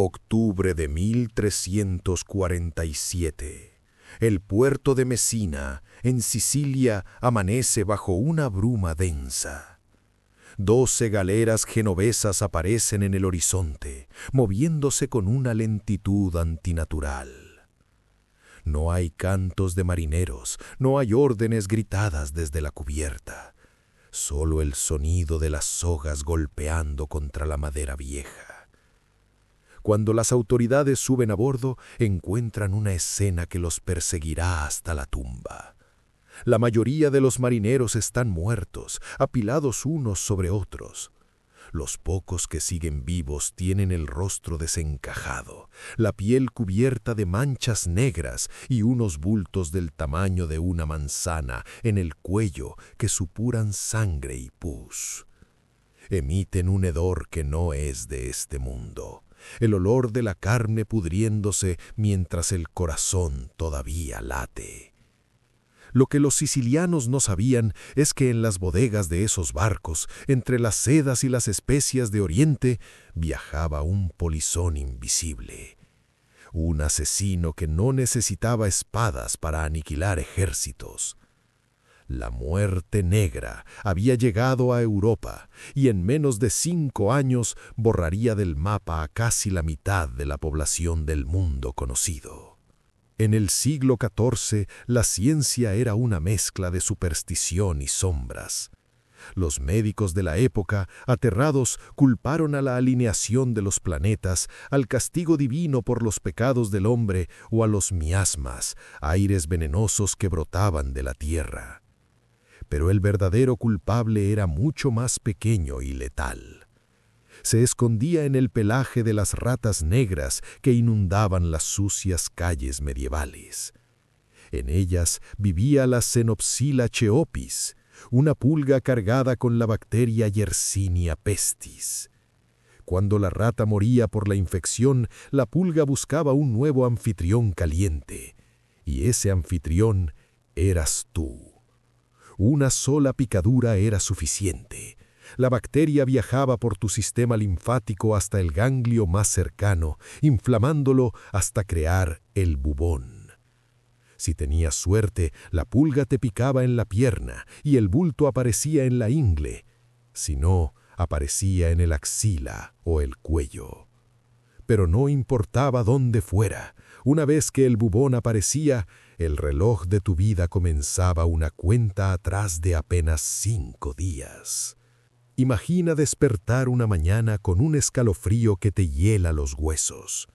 Octubre de 1347. El puerto de Mesina, en Sicilia, amanece bajo una bruma densa. 12 galeras genovesas aparecen en el horizonte, moviéndose con una lentitud antinatural. No hay cantos de marineros, no hay órdenes gritadas desde la cubierta, solo el sonido de las sogas golpeando contra la madera vieja. Cuando las autoridades suben a bordo, encuentran una escena que los perseguirá hasta la tumba. La mayoría de los marineros están muertos, apilados unos sobre otros. Los pocos que siguen vivos tienen el rostro desencajado, la piel cubierta de manchas negras y unos bultos del tamaño de una manzana en el cuello que supuran sangre y pus. Emiten un hedor que no es de este mundo. El olor de la carne pudriéndose mientras el corazón todavía late. Lo que los sicilianos no sabían es que en las bodegas de esos barcos, entre las sedas y las especias de Oriente, viajaba un polizón invisible. Un asesino que no necesitaba espadas para aniquilar ejércitos. La muerte negra había llegado a Europa y en menos de 5 años borraría del mapa a casi la mitad de la población del mundo conocido. En el siglo XIV, la ciencia era una mezcla de superstición y sombras. Los médicos de la época, aterrados, culparon a la alineación de los planetas, al castigo divino por los pecados del hombre o a los miasmas, aires venenosos que brotaban de la tierra. Pero el verdadero culpable era mucho más pequeño y letal. Se escondía en el pelaje de las ratas negras que inundaban las sucias calles medievales. En ellas vivía la Xenopsila cheopis, una pulga cargada con la bacteria Yersinia pestis. Cuando la rata moría por la infección, la pulga buscaba un nuevo anfitrión caliente, y ese anfitrión eras tú. Una sola picadura era suficiente. La bacteria viajaba por tu sistema linfático hasta el ganglio más cercano, inflamándolo hasta crear el bubón. Si tenías suerte, la pulga te picaba en la pierna y el bulto aparecía en la ingle. Si no, aparecía en el axila o el cuello. Pero no importaba dónde fuera. Una vez que el bubón aparecía, el reloj de tu vida comenzaba una cuenta atrás de apenas 5 días. Imagina despertar una mañana con un escalofrío que te hiela los huesos.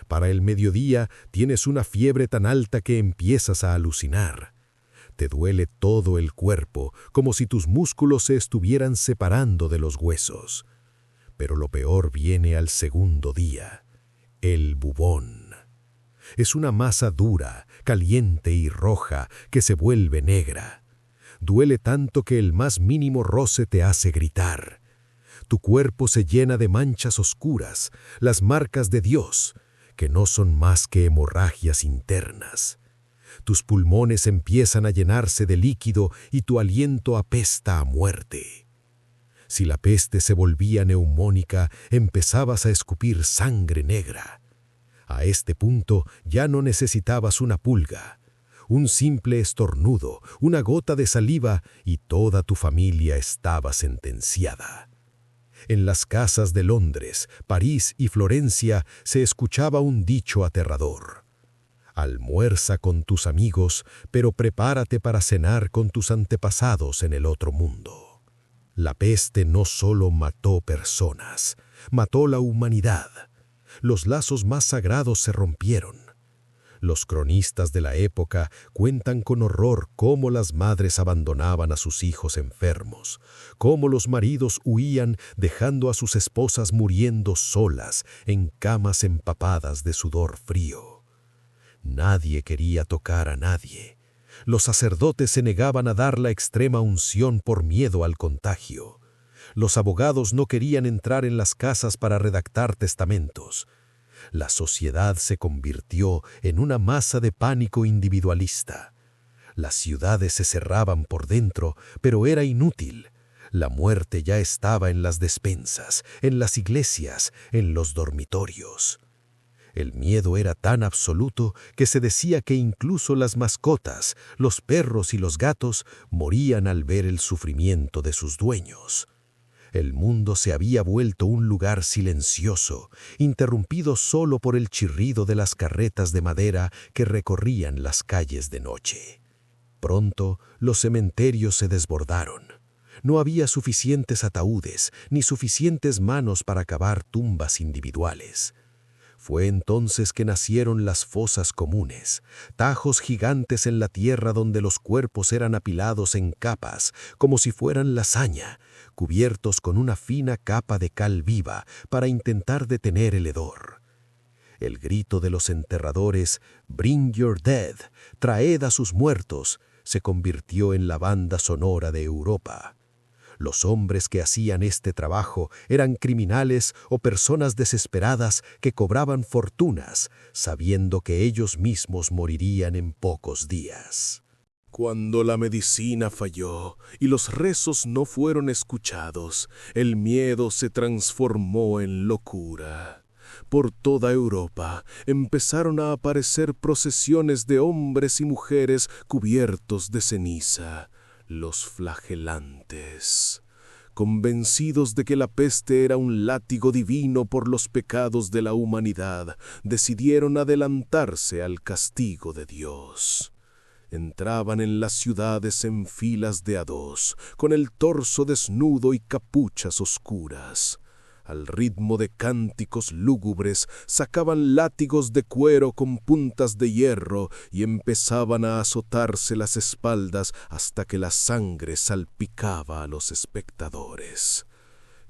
Para el mediodía tienes una fiebre tan alta que empiezas a alucinar. Te duele todo el cuerpo, como si tus músculos se estuvieran separando de los huesos. Pero lo peor viene al segundo día, el bubón. Es una masa dura, caliente y roja que se vuelve negra. Duele tanto que el más mínimo roce te hace gritar. Tu cuerpo se llena de manchas oscuras, las marcas de Dios, que no son más que hemorragias internas. Tus pulmones empiezan a llenarse de líquido y tu aliento apesta a muerte. Si la peste se volvía neumónica, empezabas a escupir sangre negra. A este punto ya no necesitabas una pulga. Un simple estornudo, una gota de saliva y toda tu familia estaba sentenciada. En las casas de Londres, París y Florencia se escuchaba un dicho aterrador. Almuerza con tus amigos, pero prepárate para cenar con tus antepasados en el otro mundo. La peste no solo mató personas, mató la humanidad. Los lazos más sagrados se rompieron. Los cronistas de la época cuentan con horror cómo las madres abandonaban a sus hijos enfermos, cómo los maridos huían dejando a sus esposas muriendo solas en camas empapadas de sudor frío. Nadie quería tocar a nadie. Los sacerdotes se negaban a dar la extrema unción por miedo al contagio. Los abogados no querían entrar en las casas para redactar testamentos. La sociedad se convirtió en una masa de pánico individualista. Las ciudades se cerraban por dentro, pero era inútil. La muerte ya estaba en las despensas, en las iglesias, en los dormitorios. El miedo era tan absoluto que se decía que incluso las mascotas, los perros y los gatos, morían al ver el sufrimiento de sus dueños. El mundo se había vuelto un lugar silencioso, interrumpido solo por el chirrido de las carretas de madera que recorrían las calles de noche. Pronto los cementerios se desbordaron. No había suficientes ataúdes ni suficientes manos para cavar tumbas individuales. Fue entonces que nacieron las fosas comunes, tajos gigantes en la tierra donde los cuerpos eran apilados en capas, como si fueran lasaña, cubiertos con una fina capa de cal viva para intentar detener el hedor. El grito de los enterradores, "Bring your dead", traed a sus muertos, se convirtió en la banda sonora de Europa. Los hombres que hacían este trabajo eran criminales o personas desesperadas que cobraban fortunas, sabiendo que ellos mismos morirían en pocos días. Cuando la medicina falló y los rezos no fueron escuchados, el miedo se transformó en locura. Por toda Europa empezaron a aparecer procesiones de hombres y mujeres cubiertos de ceniza, los flagelantes. Convencidos de que la peste era un látigo divino por los pecados de la humanidad, decidieron adelantarse al castigo de Dios. Entraban en las ciudades en filas de a dos, con el torso desnudo y capuchas oscuras. Al ritmo de cánticos lúgubres, sacaban látigos de cuero con puntas de hierro y empezaban a azotarse las espaldas hasta que la sangre salpicaba a los espectadores.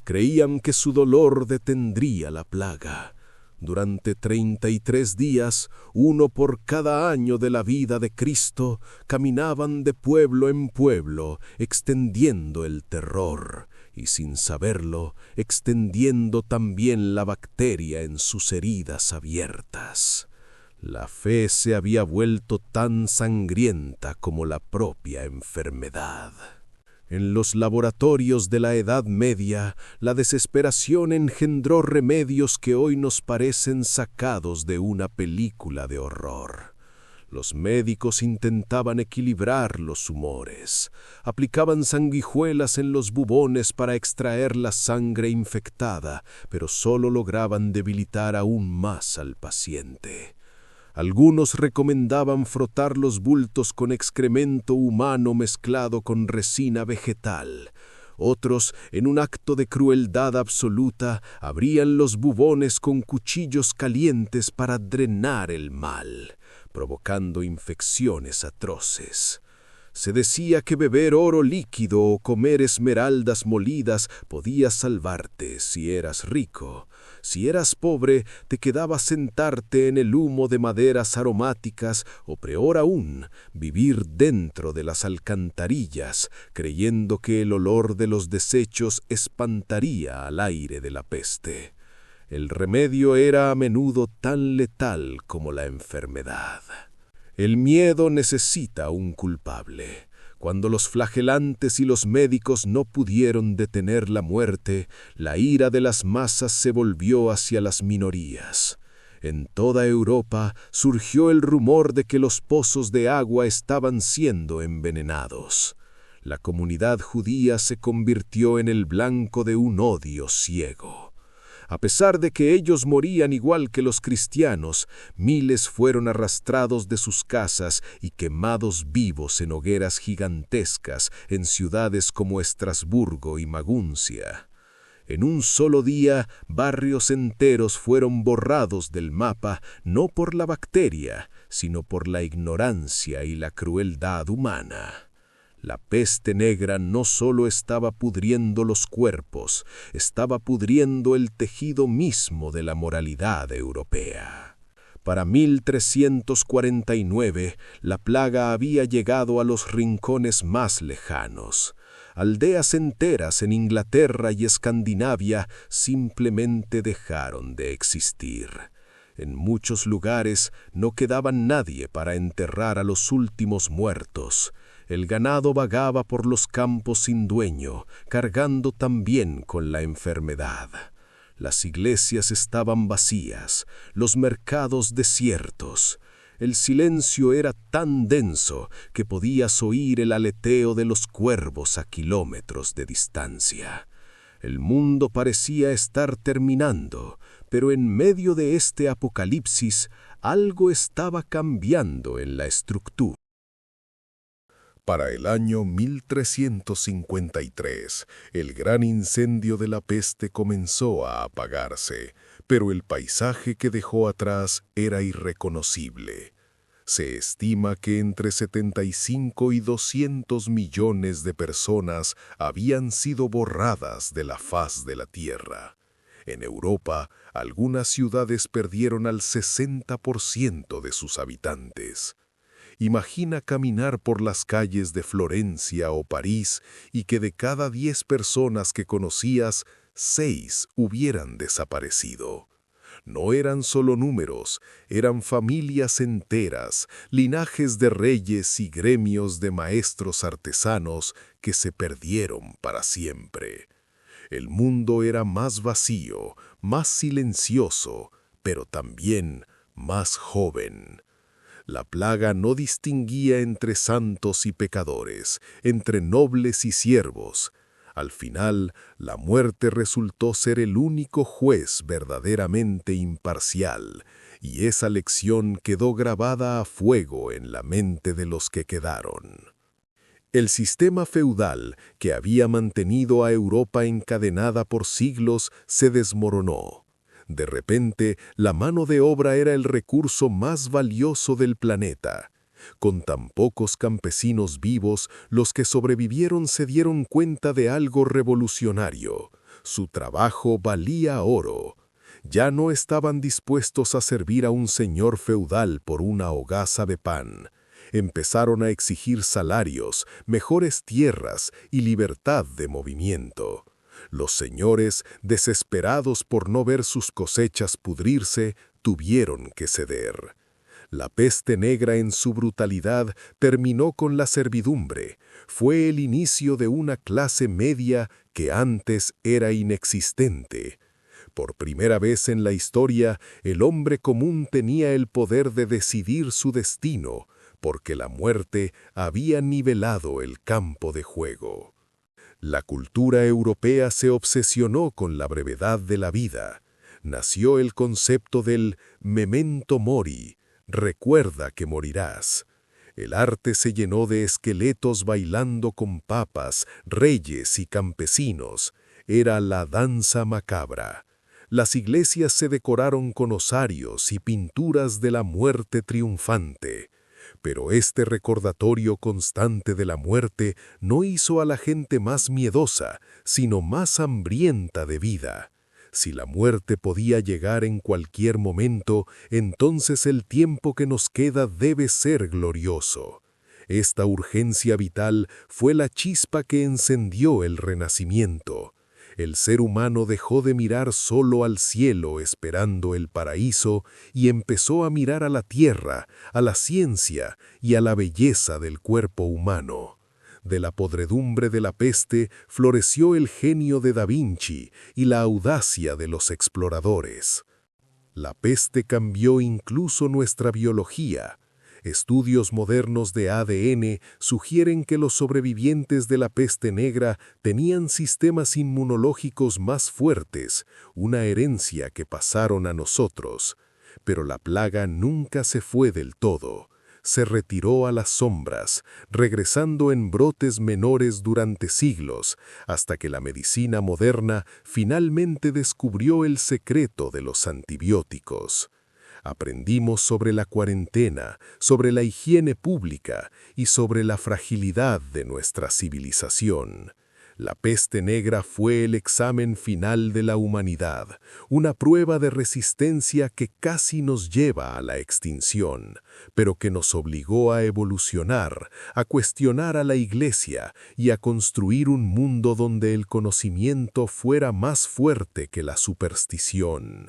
Creían que su dolor detendría la plaga. Durante 33 días, uno por cada año de la vida de Cristo, caminaban de pueblo en pueblo, extendiendo el terror, y sin saberlo, extendiendo también la bacteria en sus heridas abiertas. La fe se había vuelto tan sangrienta como la propia enfermedad. En los laboratorios de la Edad Media, la desesperación engendró remedios que hoy nos parecen sacados de una película de horror. Los médicos intentaban equilibrar los humores, aplicaban sanguijuelas en los bubones para extraer la sangre infectada, pero solo lograban debilitar aún más al paciente. Algunos recomendaban frotar los bultos con excremento humano mezclado con resina vegetal. Otros, en un acto de crueldad absoluta, abrían los bubones con cuchillos calientes para drenar el mal, provocando infecciones atroces. Se decía que beber oro líquido o comer esmeraldas molidas podía salvarte si eras rico. Si eras pobre, te quedaba sentarte en el humo de maderas aromáticas o, peor aún, vivir dentro de las alcantarillas, creyendo que el olor de los desechos espantaría al aire de la peste. El remedio era a menudo tan letal como la enfermedad. El miedo necesita un culpable. Cuando los flagelantes y los médicos no pudieron detener la muerte, la ira de las masas se volvió hacia las minorías. En toda Europa surgió el rumor de que los pozos de agua estaban siendo envenenados. La comunidad judía se convirtió en el blanco de un odio ciego. A pesar de que ellos morían igual que los cristianos, miles fueron arrastrados de sus casas y quemados vivos en hogueras gigantescas en ciudades como Estrasburgo y Maguncia. En un solo día, barrios enteros fueron borrados del mapa no por la bacteria, sino por la ignorancia y la crueldad humana. La peste negra no solo estaba pudriendo los cuerpos, estaba pudriendo el tejido mismo de la moralidad europea. Para 1349, la plaga había llegado a los rincones más lejanos. Aldeas enteras en Inglaterra y Escandinavia simplemente dejaron de existir. En muchos lugares no quedaba nadie para enterrar a los últimos muertos. El ganado vagaba por los campos sin dueño, cargando también con la enfermedad. Las iglesias estaban vacías, los mercados desiertos. El silencio era tan denso que podías oír el aleteo de los cuervos a kilómetros de distancia. El mundo parecía estar terminando, pero en medio de este apocalipsis algo estaba cambiando en la estructura. Para el año 1353, el gran incendio de la peste comenzó a apagarse, pero el paisaje que dejó atrás era irreconocible. Se estima que entre 75 y 200 millones de personas habían sido borradas de la faz de la tierra. En Europa, algunas ciudades perdieron al 60% de sus habitantes. Imagina caminar por las calles de Florencia o París y que de cada 10 personas que conocías, 6 hubieran desaparecido. No eran solo números, eran familias enteras, linajes de reyes y gremios de maestros artesanos que se perdieron para siempre. El mundo era más vacío, más silencioso, pero también más joven. La plaga no distinguía entre santos y pecadores, entre nobles y siervos. Al final, la muerte resultó ser el único juez verdaderamente imparcial, y esa lección quedó grabada a fuego en la mente de los que quedaron. El sistema feudal, que había mantenido a Europa encadenada por siglos, se desmoronó. De repente, la mano de obra era el recurso más valioso del planeta. Con tan pocos campesinos vivos, los que sobrevivieron se dieron cuenta de algo revolucionario. Su trabajo valía oro. Ya no estaban dispuestos a servir a un señor feudal por una hogaza de pan. Empezaron a exigir salarios, mejores tierras y libertad de movimiento. Los señores, desesperados por no ver sus cosechas pudrirse, tuvieron que ceder. La peste negra en su brutalidad terminó con la servidumbre. Fue el inicio de una clase media que antes era inexistente. Por primera vez en la historia, el hombre común tenía el poder de decidir su destino, porque la muerte había nivelado el campo de juego. La cultura europea se obsesionó con la brevedad de la vida. Nació el concepto del memento mori, recuerda que morirás. El arte se llenó de esqueletos bailando con papas, reyes y campesinos. Era la danza macabra. Las iglesias se decoraron con osarios y pinturas de la muerte triunfante. Pero este recordatorio constante de la muerte no hizo a la gente más miedosa, sino más hambrienta de vida. Si la muerte podía llegar en cualquier momento, entonces el tiempo que nos queda debe ser glorioso. Esta urgencia vital fue la chispa que encendió el Renacimiento. El ser humano dejó de mirar solo al cielo esperando el paraíso y empezó a mirar a la tierra, a la ciencia y a la belleza del cuerpo humano. De la podredumbre de la peste floreció el genio de Da Vinci y la audacia de los exploradores. La peste cambió incluso nuestra biología. Estudios modernos de ADN sugieren que los sobrevivientes de la peste negra tenían sistemas inmunológicos más fuertes, una herencia que pasaron a nosotros. Pero la plaga nunca se fue del todo. Se retiró a las sombras, regresando en brotes menores durante siglos, hasta que la medicina moderna finalmente descubrió el secreto de los antibióticos. Aprendimos sobre la cuarentena, sobre la higiene pública y sobre la fragilidad de nuestra civilización. La peste negra fue el examen final de la humanidad, una prueba de resistencia que casi nos lleva a la extinción, pero que nos obligó a evolucionar, a cuestionar a la Iglesia y a construir un mundo donde el conocimiento fuera más fuerte que la superstición.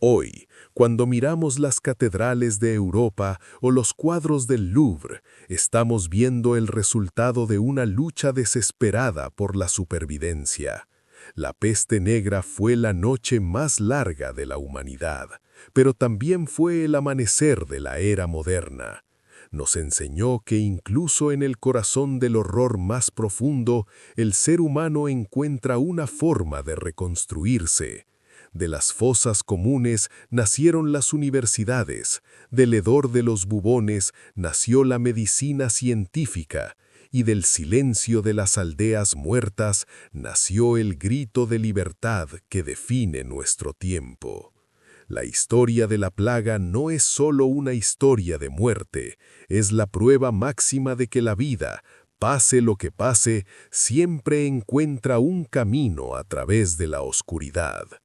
Hoy, cuando miramos las catedrales de Europa o los cuadros del Louvre, estamos viendo el resultado de una lucha desesperada por la supervivencia. La peste negra fue la noche más larga de la humanidad, pero también fue el amanecer de la era moderna. Nos enseñó que incluso en el corazón del horror más profundo, el ser humano encuentra una forma de reconstruirse. De las fosas comunes nacieron las universidades, del hedor de los bubones nació la medicina científica, y del silencio de las aldeas muertas nació el grito de libertad que define nuestro tiempo. La historia de la plaga no es solo una historia de muerte, es la prueba máxima de que la vida, pase lo que pase, siempre encuentra un camino a través de la oscuridad.